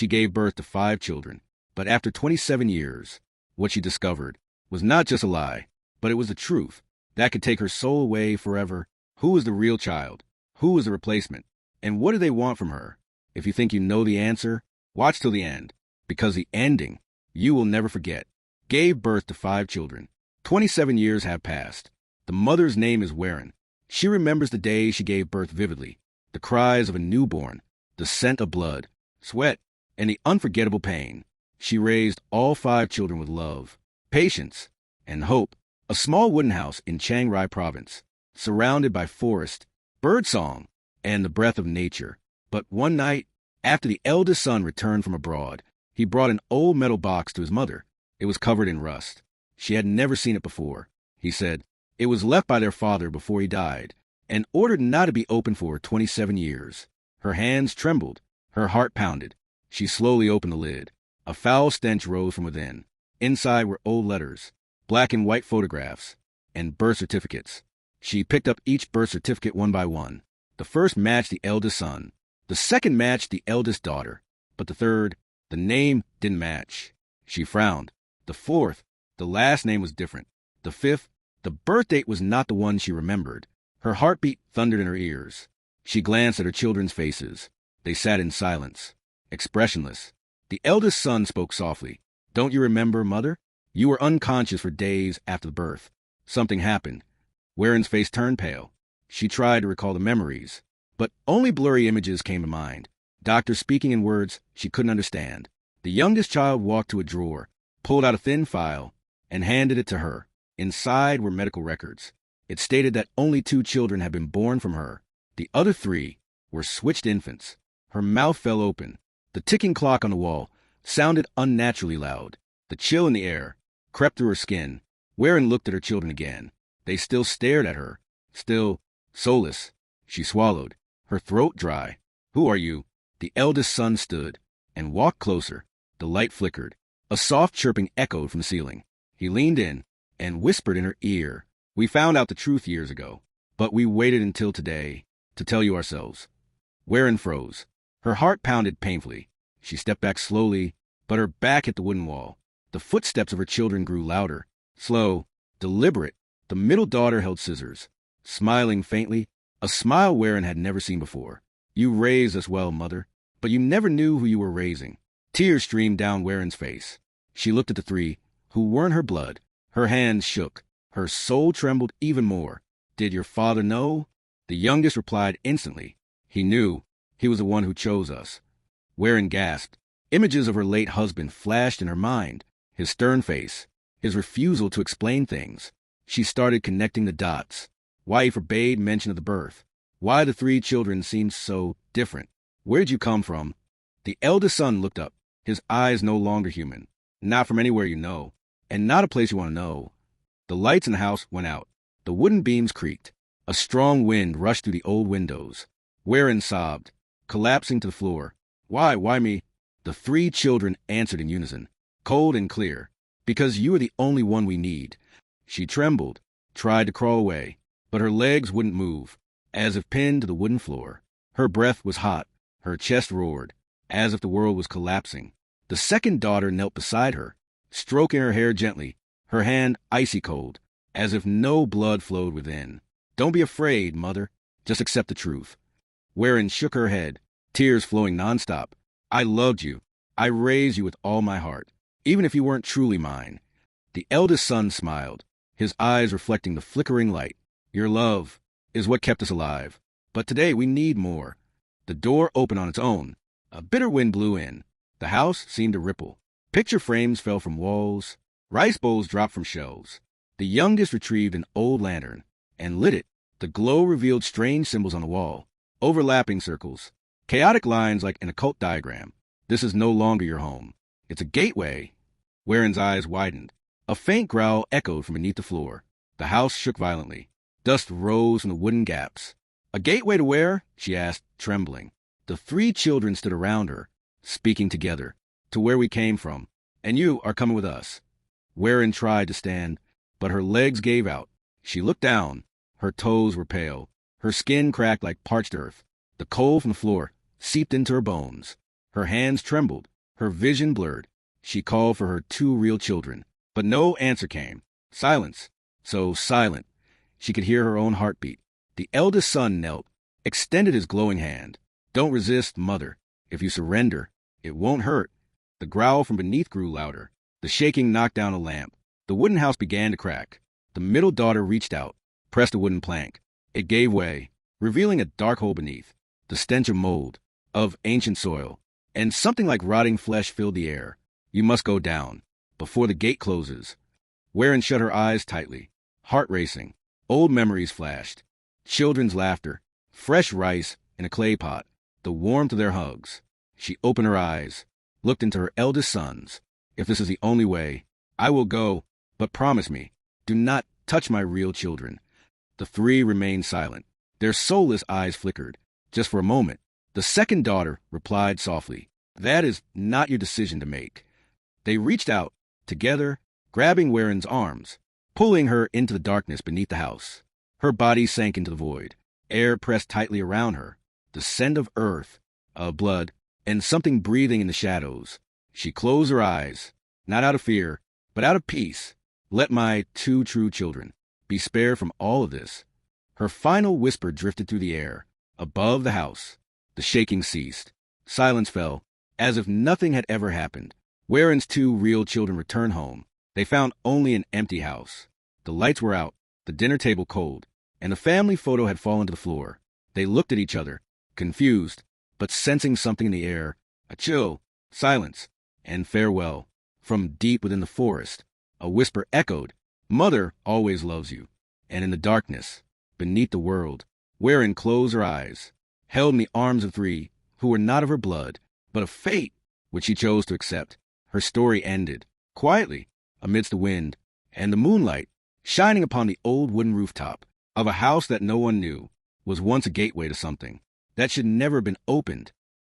She gave birth to 5 children. But after 27 years, what she discovered was not just a lie, but it was the truth that could take her soul away forever. Who was the real child? Who was the replacement? And what did they want from her? If you think you know the answer, watch till the end, because the ending, you will never forget. Gave birth to 5 children. 27 years have passed. The mother's name is Warren. She remembers the day she gave birth vividly, the cries of a newborn, the scent of blood, sweat, and the unforgettable pain. She raised all 5 children with love, patience, and hope. A small wooden house in Chiang Rai province, surrounded by forest, birdsong, and the breath of nature. But one night, after the eldest son returned from abroad, he brought an old metal box to his mother. It was covered in rust. She had never seen it before. He said it was left by their father before he died, and ordered not to be opened for 27 years. Her hands trembled. Her heart pounded. She slowly opened the lid. A foul stench rose from within. Inside were old letters, black and white photographs, and birth certificates. She picked up each birth certificate one by one. The first matched the eldest son. The second matched the eldest daughter. But the third, the name didn't match. She frowned. The fourth, the last name was different. The fifth, the birth date was not the one she remembered. Her heartbeat thundered in her ears. She glanced at her children's faces. They sat in silence, expressionless. The eldest son spoke softly. "Don't you remember, Mother? You were unconscious for days after the birth. Something happened." Warren's face turned pale. She tried to recall the memories, but only blurry images came to mind. Doctors speaking in words she couldn't understand. The youngest child walked to a drawer, pulled out a thin file, and handed it to her. Inside were medical records. It stated that only 2 children had been born from her. The other 3 were switched infants. Her mouth fell open. The ticking clock on the wall sounded unnaturally loud. The chill in the air crept through her skin. Warren looked at her children again. They still stared at her, still soulless. She swallowed, her throat dry. "Who are you?" The eldest son stood and walked closer. The light flickered. A soft chirping echoed from the ceiling. He leaned in and whispered in her ear. "We found out the truth years ago, but we waited until today to tell you ourselves." Warren froze. Her heart pounded painfully. She stepped back slowly, but her back hit the wooden wall. The footsteps of her children grew louder, slow, deliberate. The middle daughter held scissors, smiling faintly, a smile Warren had never seen before. "You raised us well, Mother, but you never knew who you were raising." Tears streamed down Warren's face. She looked at the 3, who weren't her blood. Her hands shook. Her soul trembled even more. "Did your father know?" The youngest replied instantly. "He knew. He was the one who chose us." Warren gasped. Images of her late husband flashed in her mind. His stern face, his refusal to explain things. She started connecting the dots. Why he forbade mention of the birth. Why the 3 children seemed so different. "Where'd you come from?" The eldest son looked up, his eyes no longer human. "Not from anywhere you know, and not a place you want to know." The lights in the house went out. The wooden beams creaked. A strong wind rushed through the old windows. Warren sobbed, collapsing to the floor. Why me?" The 3 children answered in unison, cold and clear. "Because you are the only one we need." She trembled, tried to crawl away, but her legs wouldn't move, as if pinned to the wooden floor. Her breath was hot. Her chest roared, as if the world was collapsing. The second daughter knelt beside her, stroking her hair gently, her hand icy cold, as if no blood flowed within. "Don't be afraid, Mother. Just accept the truth." Warren shook her head, tears flowing nonstop. "I loved you. I raised you with all my heart, even if you weren't truly mine." The eldest son smiled, his eyes reflecting the flickering light. "Your love is what kept us alive. But today we need more." The door opened on its own. A bitter wind blew in. The house seemed to ripple. Picture frames fell from walls. Rice bowls dropped from shelves. The youngest retrieved an old lantern and lit it. The glow revealed strange symbols on the wall, overlapping circles, chaotic lines like an occult diagram. "This is no longer your home. It's a gateway." Warren's eyes widened. A faint growl echoed from beneath the floor. The house shook violently. Dust rose from the wooden gaps. "A gateway to where?" she asked, trembling. The 3 children stood around her, speaking together. "To where we came from. And you are coming with us." Warren tried to stand, but her legs gave out. She looked down. Her toes were pale. Her skin cracked like parched earth. The cold from the floor seeped into her bones. Her hands trembled, her vision blurred. She called for her two real children, but no answer came. Silence. So silent, she could hear her own heartbeat. The eldest son knelt, extended his glowing hand. Don't resist, mother. If you surrender, it won't hurt. The growl from beneath grew louder. The shaking knocked down a lamp. The wooden house began to crack. The middle daughter reached out, pressed a wooden plank. It gave way, revealing a dark hole beneath. The stench of mold, of ancient soil, and something like rotting flesh filled the air. You must go down, before the gate closes. Warren shut her eyes tightly, heart racing. Old memories flashed. Children's laughter, fresh rice in a clay pot, the warmth of their hugs. She opened her eyes, looked into her eldest sons. If this is the only way, I will go, but promise me, do not touch my real children. The three remained silent. Their soulless eyes flickered. Just for a moment, the second daughter replied softly, "That is not your decision to make." They reached out, together, grabbing Warren's arms, pulling her into the darkness beneath the house. Her body sank into the void. Air pressed tightly around her. The scent of earth, of blood, and something breathing in the shadows. She closed her eyes, not out of fear, but out of peace. Let my two true children be spared from all of this. Her final whisper drifted through the air, above the house. The shaking ceased. Silence fell, as if nothing had ever happened. Warren's two real children returned home. They found only an empty house. The lights were out, the dinner table cold, and the family photo had fallen to the floor. They looked at each other, confused, but sensing something in the air, a chill, silence, and farewell. From deep within the forest, a whisper echoed, "Mother always loves you." And in the darkness, beneath the world, Warren closed her eyes, held in the arms of three who were not of her blood, but of fate, which she chose to accept. Her story ended, quietly, amidst the wind, and the moonlight, shining upon the old wooden rooftop of a house that no one knew was once a gateway to something that should never have been opened.